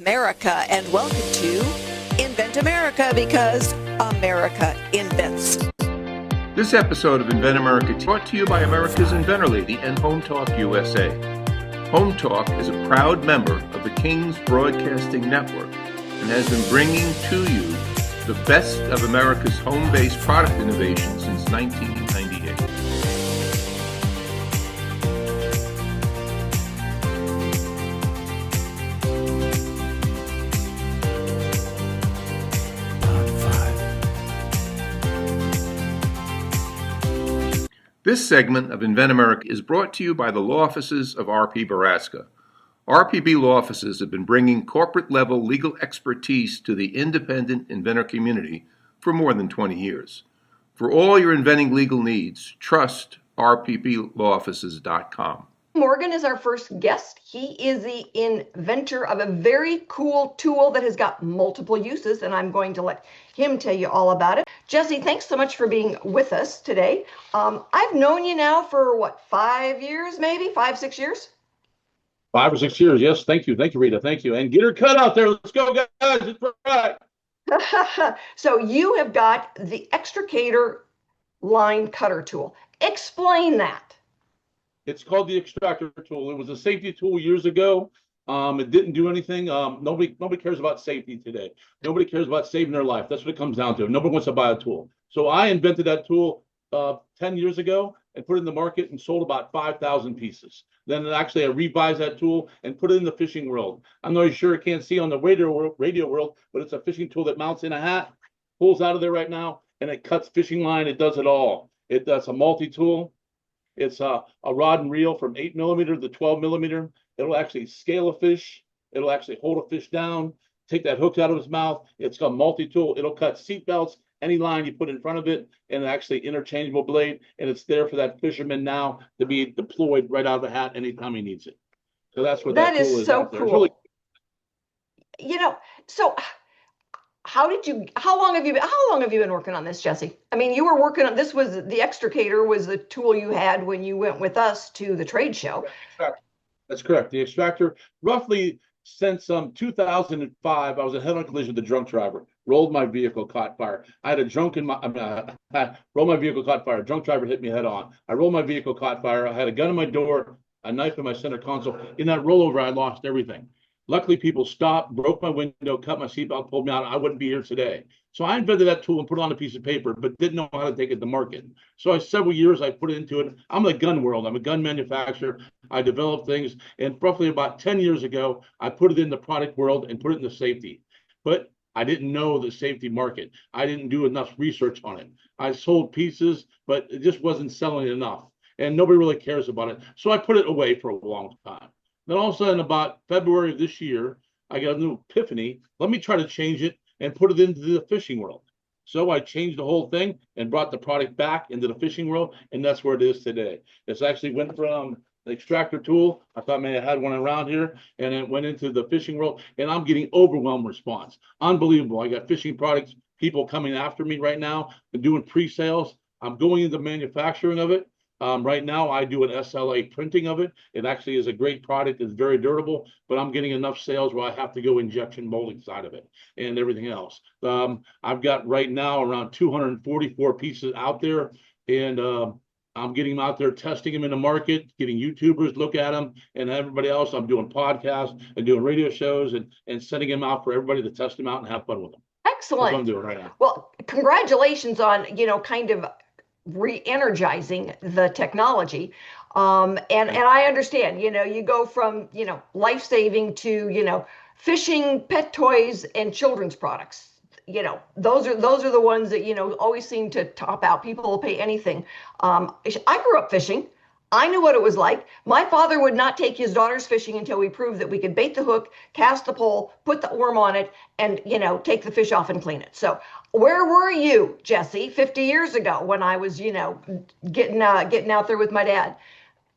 America, and welcome to Invent America, because America invents. This episode of Invent America is brought to you by America's Inventor Lady and Home Talk USA. Home Talk is a proud member of the King's Broadcasting Network and has been bringing to you the best of America's home-based product innovation since 1998. This segment of Invent America is brought to you by the law offices of R.P. Baraska. RPB law offices have been bringing corporate-level legal expertise to the independent inventor community for more than 20 years. For all your inventing legal needs, trust rpblawoffices.com. Morgan is our first guest. He is the inventor of a very cool tool that has got multiple uses, and I'm going to let him tell you all about it. Jesse, thanks so much for being with us today. I've known you now for, 5 years, maybe? 5, 6 years? 5 or 6 years, yes. Thank you, Rita. Thank you. And get her cut out there. Let's go, guys. It's right. So you have got the EXTRACTOR line cutter tool. Explain that. It's called the extractor tool. It was a safety tool years ago. It didn't do anything. Nobody cares about safety today. Nobody cares about saving their life. That's what it comes down to. Nobody wants to buy a tool. So I invented that tool 10 years ago and put it in the market and sold about 5,000 pieces. Then actually I revised that tool and put it in the fishing world. I'm not sure it can't see on the radio world, but it's a fishing tool that mounts in a hat, pulls out of there right now, and it cuts fishing line. It does it all. That's a multi-tool. It's a rod and reel from 8 millimeter to 12 millimeter. It'll actually scale a fish. It'll actually hold a fish down, take that hook out of his mouth. It's a multi-tool. It'll cut seat belts, any line you put in front of it, and actually interchangeable blade. And it's there for that fisherman now to be deployed right out of the hat anytime he needs it. So that's what that tool is. So cool. Really... So how long have you been working on this, Jesse? I mean, you were working on this. Was the extractor was the tool you had when you went with us to the trade show? That's correct. The extractor, roughly since 2005, I was a head-on collision with a drunk driver. Rolled my vehicle, caught fire. I had a drunk in my. Rolled my vehicle, caught fire. Drunk driver hit me head on. I rolled my vehicle, caught fire. I had a gun in my door, a knife in my center console. In that rollover, I lost everything. Luckily, people stopped, broke my window, cut my seatbelt, pulled me out. I wouldn't be here today. So I invented that tool and put it on a piece of paper, but didn't know how to take it to market. So several years I put into it. I'm in the gun world. I'm a gun manufacturer. I develop things. And roughly about 10 years ago, I put it in the product world and put it in the safety. But I didn't know the safety market. I didn't do enough research on it. I sold pieces, but it just wasn't selling enough. And nobody really cares about it. So I put it away for a long time. Then all of a sudden, about February of this year, I got a new epiphany. Let me try to change it and put it into the fishing world. So I changed the whole thing and brought the product back into the fishing world, and that's where it is today. It's actually went from the extractor tool. I thought maybe I had one around here, and it went into the fishing world, and I'm getting overwhelming response. Unbelievable. I got fishing products, people coming after me right now, and doing pre-sales. I'm going into manufacturing of it. Right now, I do an SLA printing of it. It actually is a great product. It's very durable, but I'm getting enough sales where I have to go injection molding side of it and everything else. I've got right now around 244 pieces out there, and I'm getting them out there, testing them in the market, getting YouTubers look at them, and everybody else. I'm doing podcasts and doing radio shows and sending them out for everybody to test them out and have fun with them. Excellent. That's what I'm doing right now. Well, congratulations on, kind of re-energizing the technology. And I understand, you go from, life-saving to, fishing, pet toys, and children's products. Those are the ones that, always seem to top out. People will pay anything. I grew up fishing. I knew what it was like. My father would not take his daughters fishing until we proved that we could bait the hook, cast the pole, put the worm on it, and, take the fish off and clean it. So where were you, Jesse, 50 years ago when I was, getting out there with my dad?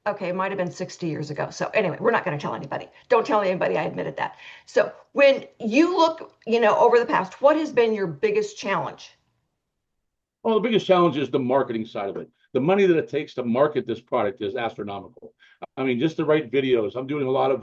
Okay, it might have been 60 years ago. So anyway, we're not going to tell anybody. Don't tell anybody I admitted that. So when you look, over the past, what has been your biggest challenge? Well, the biggest challenge is the marketing side of it. The money that it takes to market this product is astronomical. I mean, just to write videos. I'm doing a lot of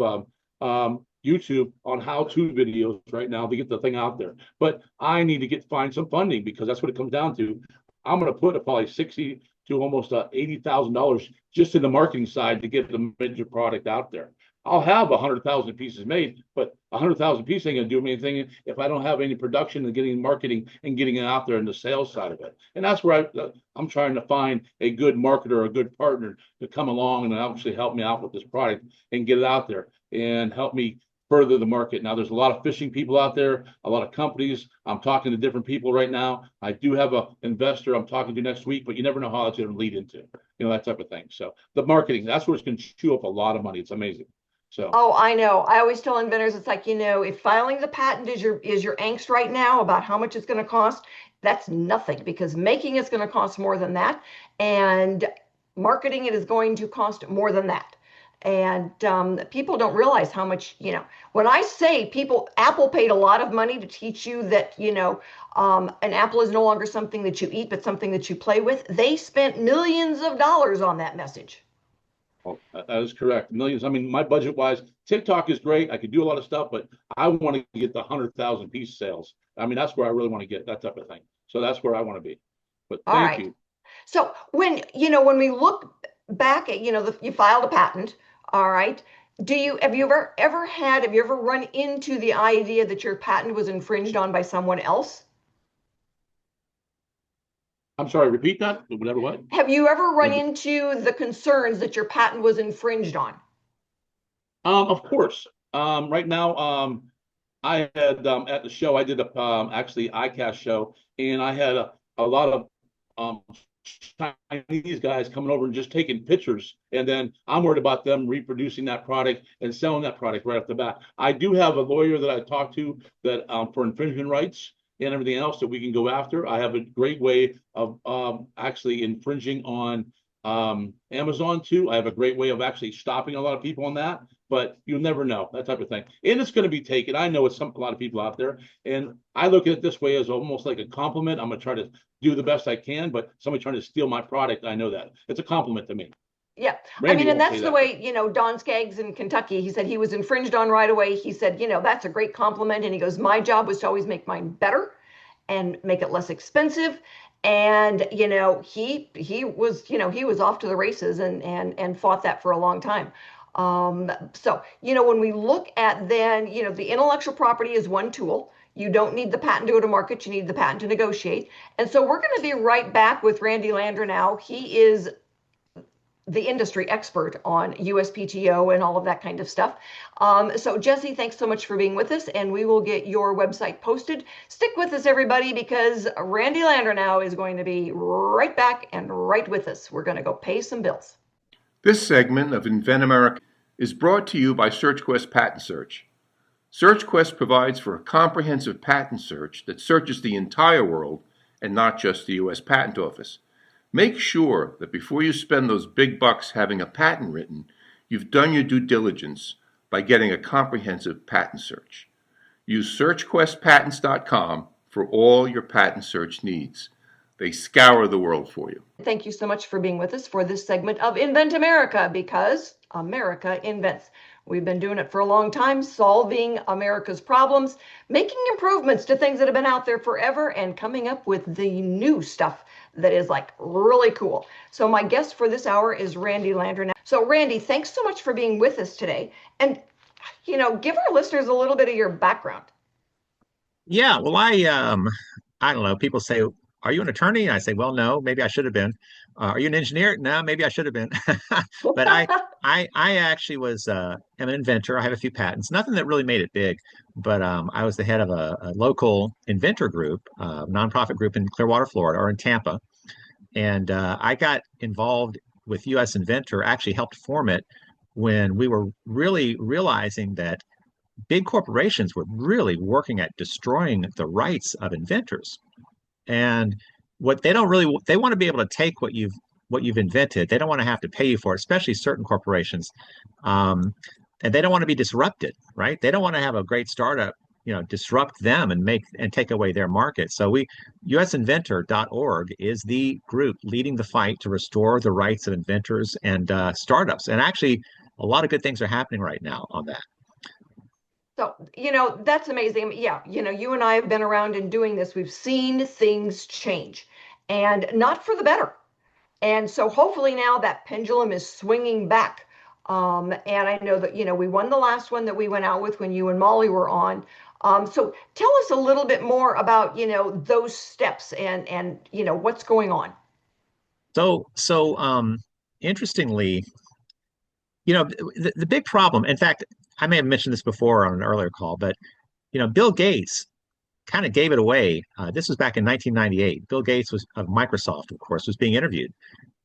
YouTube on how-to videos right now to get the thing out there. But I need to find some funding, because that's what it comes down to. I'm going to put probably 60 to almost $80,000 just in the marketing side to get the major product out there. I'll have 100,000 pieces made, but 100,000 pieces ain't gonna do me anything if I don't have any production and getting marketing and getting it out there in the sales side of it. And that's where I'm trying to find a good marketer or a good partner to come along and actually help me out with this product and get it out there and help me further the market. Now, there's a lot of fishing people out there, a lot of companies. I'm talking to different people right now. I do have an investor I'm talking to next week, but you never know how it's going to lead into, that type of thing. So the marketing, that's where it's going to chew up a lot of money. It's amazing. So. Oh, I know. I always tell inventors, it's like, if filing the patent is your angst right now about how much it's going to cost, that's nothing, because making it's going to cost more than that, and marketing it is going to cost more than that. And people don't realize how much, when I say Apple paid a lot of money to teach you that, an apple is no longer something that you eat, but something that you play with. They spent millions of dollars on that message. Oh, that is correct. Millions. I mean, my budget wise, TikTok is great. I could do a lot of stuff, but I want to get the 100,000 piece sales. I mean, that's where I really want to get, that type of thing. So that's where I want to be. But thank you. So when we look back at, you filed a patent, all right. Have you ever run into the idea that your patent was infringed on by someone else? I'm sorry, repeat that. Whatever, what? Have you ever run into the concerns that your patent was infringed on? Of course. Right now, I had at the show, I did actually ICAST show, and I had a lot of Chinese guys coming over and just taking pictures, and then I'm worried about them reproducing that product and selling that product right off the bat. I do have a lawyer that I talked to that for infringement rights and everything else that we can go after. I have a great way of actually infringing on Amazon too. I have a great way of actually stopping a lot of people on that, but you'll never know, that type of thing. And it's going to be taken. I know it's a lot of people out there, and I look at it this way as almost like a compliment. I'm going to try to do the best I can, but somebody trying to steal my product, I know that it's a compliment to me. Yeah. Randy, and that's the way, Don Skaggs in Kentucky, he said he was infringed on right away. He said, that's a great compliment. And he goes, my job was to always make mine better and make it less expensive. And, he was off to the races and fought that for a long time. So, when we look at then, the intellectual property is one tool. You don't need the patent to go to market. You need the patent to negotiate. And so we're going to be right back with Randy Landreneau. He is the industry expert on USPTO and all of that kind of stuff. So Jesse, thanks so much for being with us, and we will get your website posted. Stick with us, everybody, because Randy Landreneau is going to be right back and right with us. We're going to go pay some bills. This segment of Invent America is brought to you by SearchQuest Patent Search. SearchQuest provides for a comprehensive patent search that searches the entire world and not just the U.S. Patent Office. Make sure that before you spend those big bucks having a patent written, you've done your due diligence by getting a comprehensive patent search. Use SearchQuestPatents.com for all your patent search needs. They scour the world for you. Thank you so much for being with us for this segment of Invent America, because America invents. We've been doing it for a long time, solving America's problems, making improvements to things that have been out there forever, and coming up with the new stuff that is like really cool. So my guest for this hour is Randy Landreneau. So Randy, thanks so much for being with us today. And, give our listeners a little bit of your background. Yeah, well, I don't know. People say, "Are you an attorney?" And I say, "Well, no. Maybe I should have been." Are you an engineer? No, maybe I should have been. But I actually was am an inventor. I have a few patents. Nothing that really made it big, but I was the head of a local inventor group, nonprofit group in Clearwater, Florida, or in Tampa, and I got involved with U.S. Inventor. Actually, helped form it when we were really realizing that big corporations were really working at destroying the rights of inventors. And what they want to be able to take what you've invented. They don't want to have to pay you for it, especially certain corporations. And they don't want to be disrupted, right? They don't want to have a great startup, disrupt them and take away their market. So usinventor.org is the group leading the fight to restore the rights of inventors and startups. And actually, a lot of good things are happening right now on that. So, that's amazing. I mean, yeah, you and I have been around and doing this. We've seen things change and not for the better. And so hopefully now that pendulum is swinging back. And I know that, we won the last one that we went out with when you and Molly were on. So tell us a little bit more about, those steps and what's going on. So interestingly, the big problem, in fact, I may have mentioned this before on an earlier call, but Bill Gates kind of gave it away. This was back in 1998. Bill Gates was of Microsoft, of course, was being interviewed.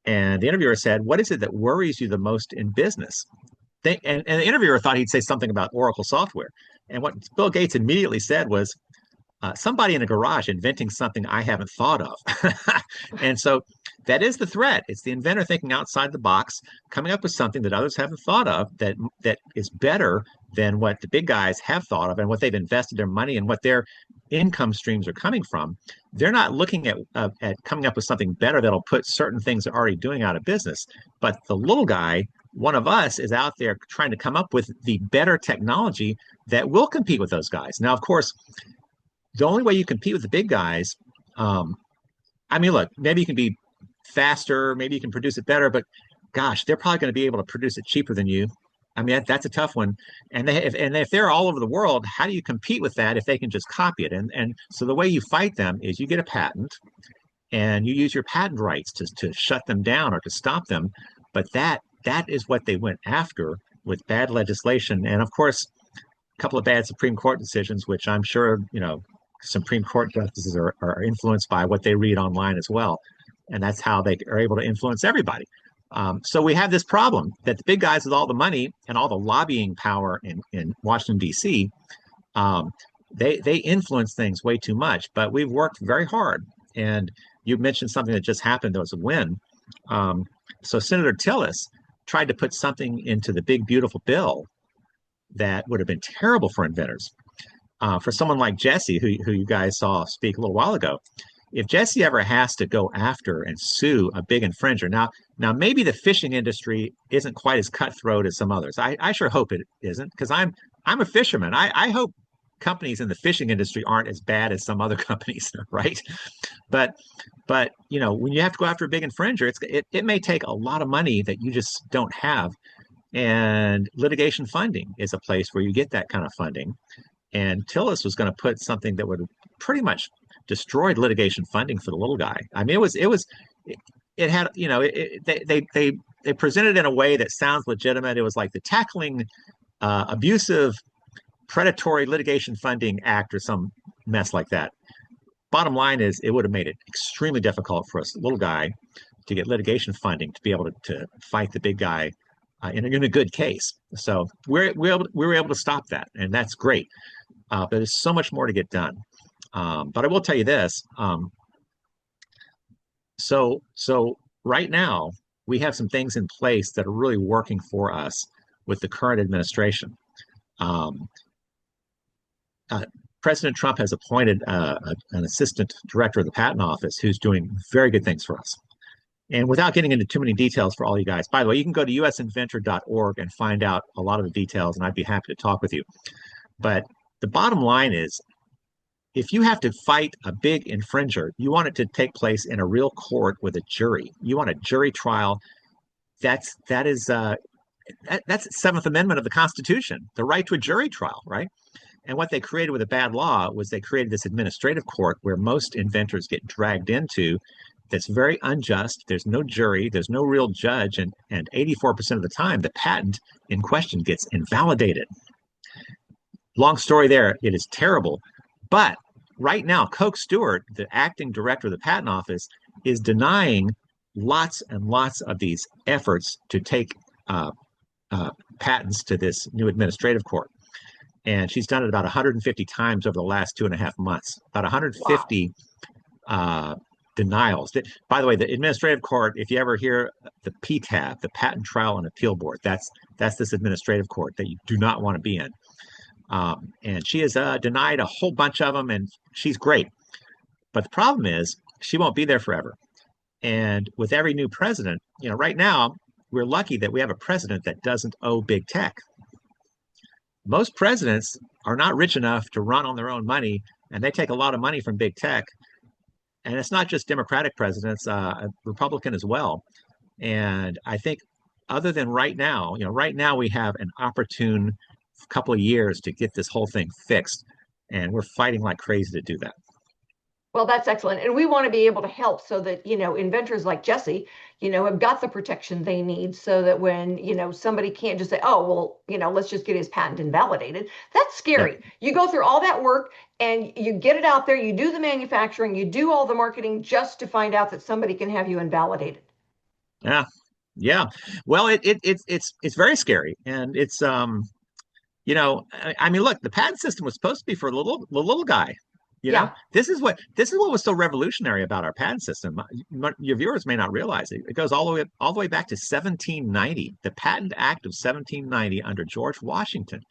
And the interviewer said, "What is it that worries you the most in business?" And the interviewer thought he'd say something about Oracle software. And what Bill Gates immediately said was, somebody in a garage inventing something I haven't thought of. And so that is the threat. It's the inventor thinking outside the box, coming up with something that others haven't thought of that is better than what the big guys have thought of and what they've invested their money and what their income streams are coming from. They're not looking at coming up with something better that'll put certain things they're already doing out of business. But the little guy, one of us, is out there trying to come up with the better technology that will compete with those guys. Now, of course, the only way you compete with the big guys, I mean, look, maybe you can be faster, maybe you can produce it better, but gosh, they're probably going to be able to produce it cheaper than you. I mean, that's a tough one. And if they're all over the world, how do you compete with that if they can just copy it? And so the way you fight them is you get a patent and you use your patent rights to shut them down or to stop them. But that is what they went after with bad legislation. And of course, a couple of bad Supreme Court decisions, which I'm sure, Supreme Court justices are influenced by what they read online as well. And that's how they are able to influence everybody. So we have this problem that the big guys with all the money and all the lobbying power in Washington, D.C., they influence things way too much. But we've worked very hard. And you mentioned something that just happened. There was a win. So Senator Tillis tried to put something into the big, beautiful bill that would have been terrible for inventors. For someone like Jesse, who you guys saw speak a little while ago, if Jesse ever has to go after and sue a big infringer, now maybe the fishing industry isn't quite as cutthroat as some others. I sure hope it isn't, because I'm a fisherman. I hope companies in the fishing industry aren't as bad as some other companies, right? But when you have to go after a big infringer, it may take a lot of money that you just don't have. And litigation funding is a place where you get that kind of funding. And Tillis was going to put something that would pretty much destroyed litigation funding for the little guy. I mean, it had, they presented it in a way that sounds legitimate. It was like the Tackling Abusive Predatory Litigation Funding Act or some mess like that. Bottom line is, it would have made it extremely difficult for us little guy to get litigation funding to be able to fight the big guy in a good case. So we were able to stop that, and that's great. But there's so much more to get done. But I will tell you this. So right now, we have some things in place that are really working for us with the current administration. President Trump has appointed an assistant director of the patent office who's doing very good things for us. And without getting into too many details for all you guys, by the way, you can go to usinventor.org and find out a lot of the details, and I'd be happy to talk with you. But the bottom line is, if you have to fight a big infringer, you want it to take place in a real court with a jury. You want a jury trial. That's the Seventh Amendment of the Constitution, the right to a jury trial, right? And what they created with a bad law was they created this administrative court where most inventors get dragged into. That's very unjust. There's no jury, there's no real judge, and 84% of the time, the patent in question gets invalidated. Long story there, it is terrible. But right now, Coke Stewart, the acting director of the patent office, is denying lots and lots of these efforts to take patents to this new administrative court. And she's done it about 150 times over the last 2.5 months, about 150 denials. By the way, the administrative court, if you ever hear the PTAB, the Patent Trial and Appeal Board, that's this administrative court that you do not want to be in. And she has denied a whole bunch of them, and she's great. But the problem is, she won't be there forever. And with every new president, right now, we're lucky that we have a president that doesn't owe big tech. Most presidents are not rich enough to run on their own money, and they take a lot of money from big tech. And it's not just Democratic presidents, Republican as well. And I think other than right now, right now we have an opportune couple of years to get this whole thing fixed. And we're fighting like crazy to do that. Well, that's excellent. And we want to be able to help so that, inventors like Jesse, have got the protection they need so that when, somebody can't just say, oh, well, let's just get his patent invalidated. That's scary. Yeah. You go through all that work and you get it out there, you do the manufacturing, you do all the marketing just to find out that somebody can have you invalidated. Yeah. Yeah. Well, it's very scary. And it's I mean, look, the patent system was supposed to be for the little guy. Yeah. This is what was so revolutionary about our patent system. Your viewers may not realize it. It goes all the way back to 1790, the Patent Act of 1790 under George Washington.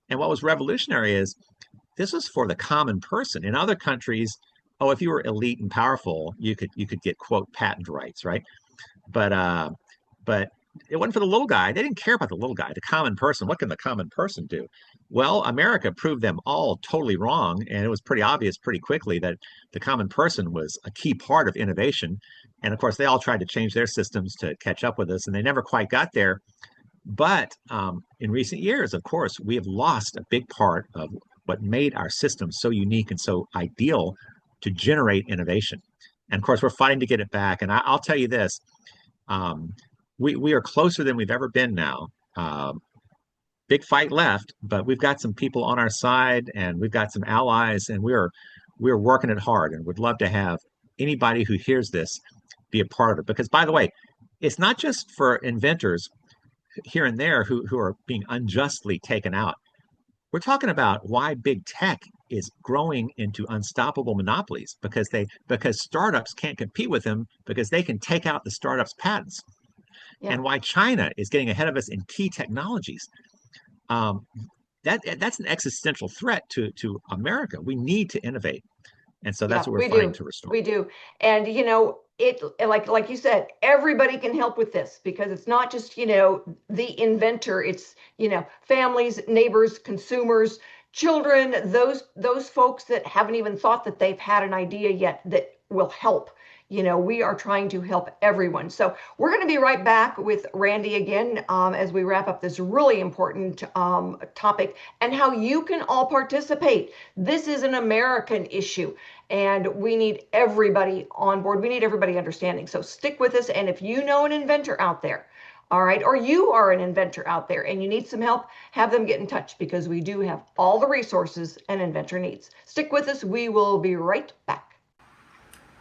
And what was revolutionary is this was for the common person. In other countries, if you were elite and powerful, you could get quote patent rights, right? But it wasn't for the little guy. They didn't care about the little guy, the common person. What can the common person do? Well, America proved them all totally wrong, and it was pretty obvious pretty quickly that the common person was a key part of innovation. And of course, they all tried to change their systems to catch up with us, and they never quite got there. But in recent years, of course, we have lost a big part of what made our system so unique and so ideal to generate innovation. And of course, we're fighting to get it back. And I'll tell you this. We are closer than we've ever been now. Big fight left, but we've got some people on our side, and we've got some allies, and we're working it hard, and would love to have anybody who hears this be a part of it. Because, by the way, it's not just for inventors here and there who are being unjustly taken out. We're talking about why big tech is growing into unstoppable monopolies because startups can't compete with them because they can take out the startups' patents. Yeah. And why China is getting ahead of us in key technologies. That's an existential threat to America. We need to innovate. And so that's what we're fighting to restore. We do. And, it like you said, everybody can help with this because it's not just, the inventor. It's, families, neighbors, consumers, children, those folks that haven't even thought that they've had an idea yet that will help. We are trying to help everyone. So we're going to be right back with Randy again as we wrap up this really important topic and how you can all participate. This is an American issue, and we need everybody on board. We need everybody understanding. So stick with us. And if you know an inventor out there, all right, or you are an inventor out there and you need some help, have them get in touch because we do have all the resources an inventor needs. Stick with us. We will be right back.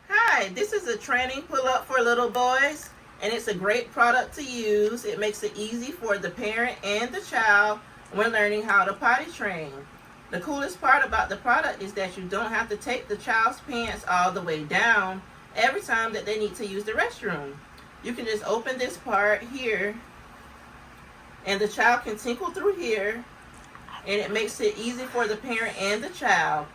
Hi, this is a training pull-up for little boys, and it's a great product to use. It makes it easy for the parent and the child when learning how to potty train. The coolest part about the product is that you don't have to take the child's pants all the way down every time that they need to use the restroom. You can just open this part here, and the child can tinkle through here, and it makes it easy for the parent and the child.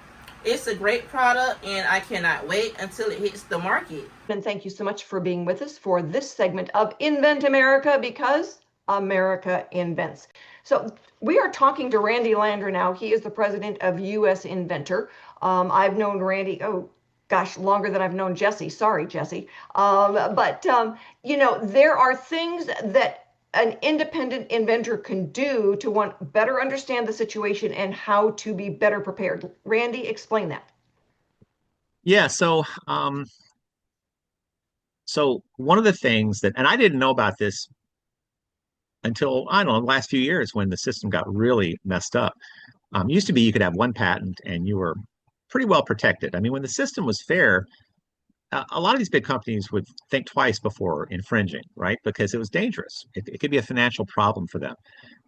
It's a great product, and I cannot wait until it hits the market. And thank you so much for being with us for this segment of Invent America, because America invents. So we are talking to Randy Landreneau. He is the president of US Inventor. I've known Randy, longer than I've known Jesse. Sorry, Jesse. But there are things that an independent inventor can do to better understand the situation and how to be better prepared. Randy, explain that. Yeah, so one of the things that, and I didn't know about this until, I don't know, the last few years when the system got really messed up. Used to be you could have one patent and you were pretty well protected. I mean, when the system was fair, a lot of these big companies would think twice before infringing, right? Because it was dangerous. It could be a financial problem for them.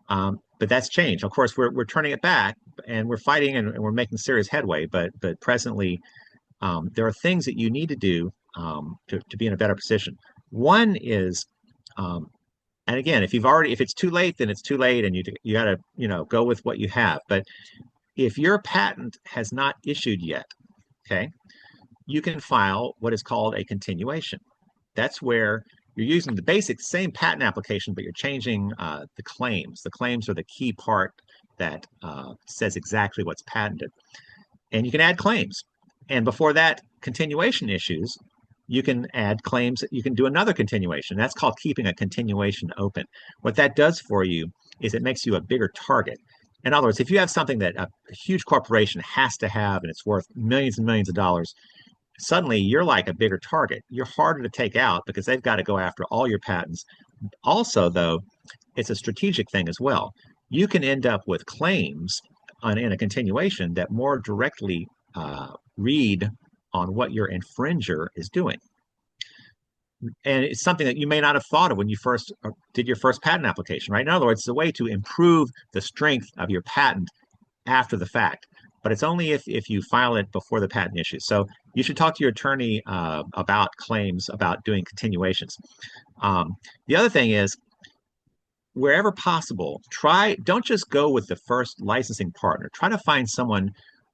But that's changed. Of course, we're turning it back, and we're fighting, and we're making serious headway. But presently, there are things that you need to do to be in a better position. One is, and again, if it's too late, then it's too late, and you got to go with what you have. But if your patent has not issued yet, okay, you can file what is called a continuation. That's where you're using the basic same patent application, but you're changing the claims. The claims are the key part that says exactly what's patented. And you can add claims. And before that, continuation issues, you can add claims. You can do another continuation. That's called keeping a continuation open. What that does for you is it makes you a bigger target. In other words, if you have something that a huge corporation has to have and it's worth millions and millions of dollars, suddenly you're like a bigger target. You're harder to take out because they've got to go after all your patents. Also, though, it's a strategic thing as well. You can end up with claims in a continuation that more directly read on what your infringer is doing. And it's something that you may not have thought of when you first did your first patent application, right? In other words, it's a way to improve the strength of your patent after the fact. But it's only if you file it before the patent issue. So you should talk to your attorney about claims, about doing continuations. The other thing is, wherever possible, don't just go with the first licensing partner. Try to find someone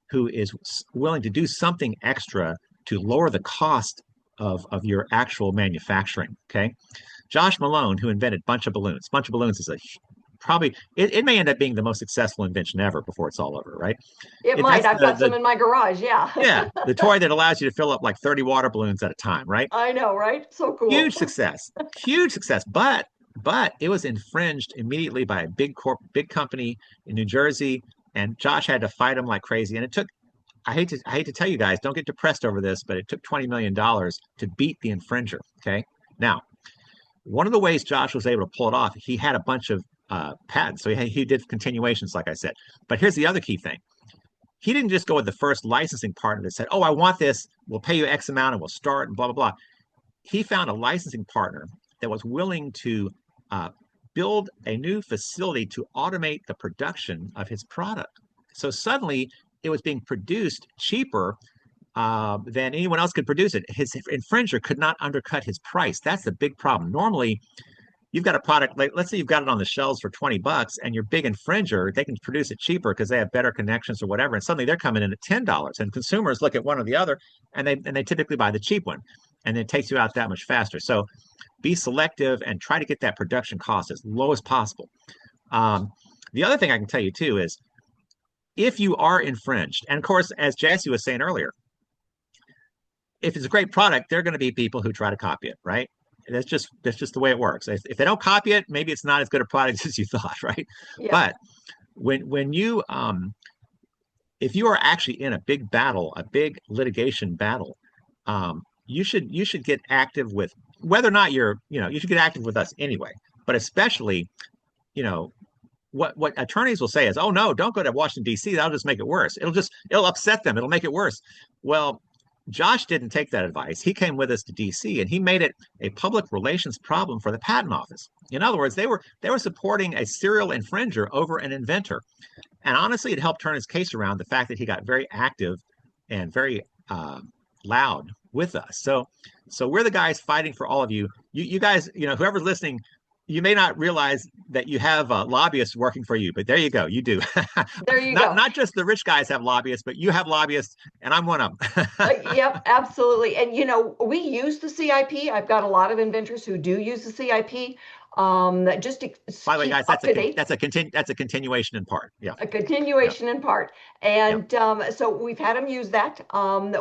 who is willing to do something extra to lower the cost of your actual manufacturing, okay? Josh Malone, who invented Bunch of Balloons. Bunch of Balloons is it may end up being the most successful invention ever before it's all over, right? It might. I've got some in my garage, yeah. Yeah, the toy that allows you to fill up like 30 water balloons at a time, right? I know, right? So cool. Huge success, huge success. But it was infringed immediately by a big company in New Jersey, and Josh had to fight them like crazy. And it took, I hate to tell you guys, don't get depressed over this, but it took $20 million to beat the infringer. Okay. Now, one of the ways Josh was able to pull it off, he had a bunch of patents. So he did continuations, like I said. But here's the other key thing. He didn't just go with the first licensing partner that said, oh, I want this, we'll pay you X amount and we'll start and blah, blah, blah. He found a licensing partner that was willing to build a new facility to automate the production of his product. So suddenly it was being produced cheaper than anyone else could produce it. His infringer could not undercut his price. That's the big problem. Normally, you've got a product, like let's say you've got it on the shelves for 20 bucks and your big infringer, they can produce it cheaper because they have better connections or whatever. And suddenly they're coming in at $10. And consumers look at one or the other and they typically buy the cheap one. And it takes you out that much faster. So be selective and try to get that production cost as low as possible. The other thing I can tell you too is if you are infringed, and of course, as Jesse was saying earlier, if it's a great product, there are going to be people who try to copy it, right? That's just the way it works. If they don't copy it, maybe it's not as good a product as you thought, right? Yeah. But when you if you are actually in a big battle, a big litigation battle, you should get active with whether or not you should get active with us anyway. But especially, what attorneys will say is, oh no, don't go to Washington D.C. That'll just make it worse. It'll upset them. It'll make it worse. Well, Josh didn't take that advice. He came with us to D.C. and he made it a public relations problem for the patent office. In other words, they were supporting a serial infringer over an inventor. And honestly, it helped turn his case around, the fact that he got very active and very loud with us. So we're the guys fighting for all of you. You guys, whoever's listening, you may not realize that you have lobbyists working for you, but there you go. You do. There you go. Not just the rich guys have lobbyists, but you have lobbyists, and I'm one of them. Yep, absolutely. And, we use the CIP. I've got a lot of inventors who do use the CIP. Just to by the way, guys, that's a continuation in part. Yeah, a continuation in part. And so we've had them use that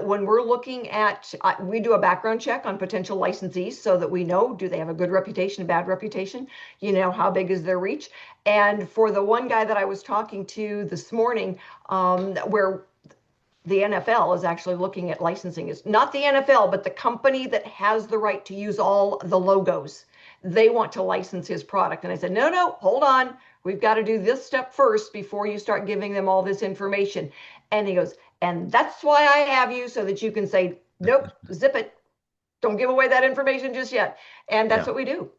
when we're looking at. We do a background check on potential licensees so that we know, do they have a good reputation, a bad reputation? How big is their reach? And for the one guy that I was talking to this morning, where the NFL is actually looking at licensing, is not the NFL, but the company that has the right to use all the logos. They want to license his product. And I said, no, hold on. We've got to do this step first before you start giving them all this information. And he goes, and that's why I have you, so that you can say, nope, zip it. Don't give away that information just yet. And that's what we do.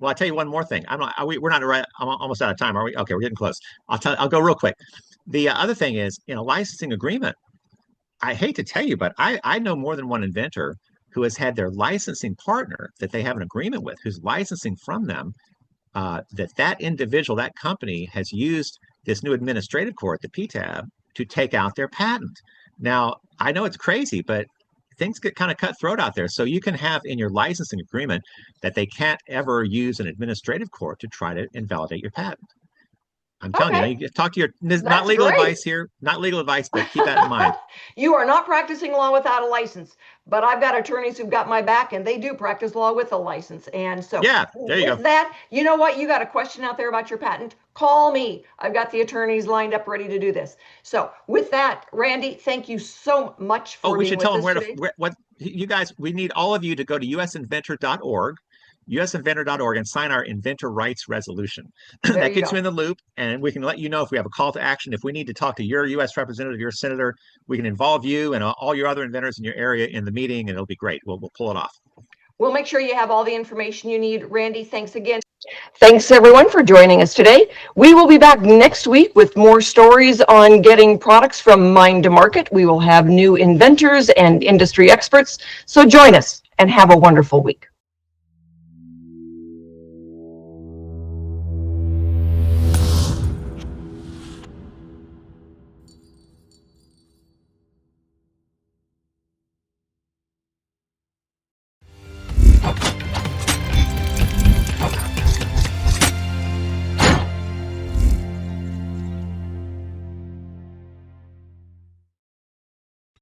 Well, I'll tell you one more thing. We're not right. I'm almost out of time. Are we? Okay, we're getting close. I'll go real quick. The other thing is, in a licensing agreement, I hate to tell you, but I know more than one inventor who has had their licensing partner that they have an agreement with, who's licensing from them, that individual, that company has used this new administrative court, the PTAB, to take out their patent. Now, I know it's crazy, but things get kind of cutthroat out there. So you can have in your licensing agreement that they can't ever use an administrative court to try to invalidate your patent. I'm telling Okay. you, you talk to your, this is not That's legal great. advice here, not legal advice, but keep that in mind. You are not practicing law without a license, but I've got attorneys who've got my back and they do practice law with a license. And so Yeah, there you with go. that, you know what? You got a question out there about your patent? Call me. I've got the attorneys lined up ready to do this. So with that, Randy, thank you so much for Oh, we being should with tell them us where to, today. what, you guys, we need all of you to go to usinventor.org, usinventor.org, and sign our inventor rights resolution. There That you gets you in go. the loop, and we can let you know if we have a call to action. If we need to talk to your U.S. representative, your senator, we can involve you and all your other inventors in your area in the meeting, and it'll be great. We'll pull it off. We'll make sure you have all the information you need. Randy, thanks again. Thanks everyone for joining us today. We will be back next week with more stories on getting products from mind to market. We will have new inventors and industry experts. So join us and have a wonderful week.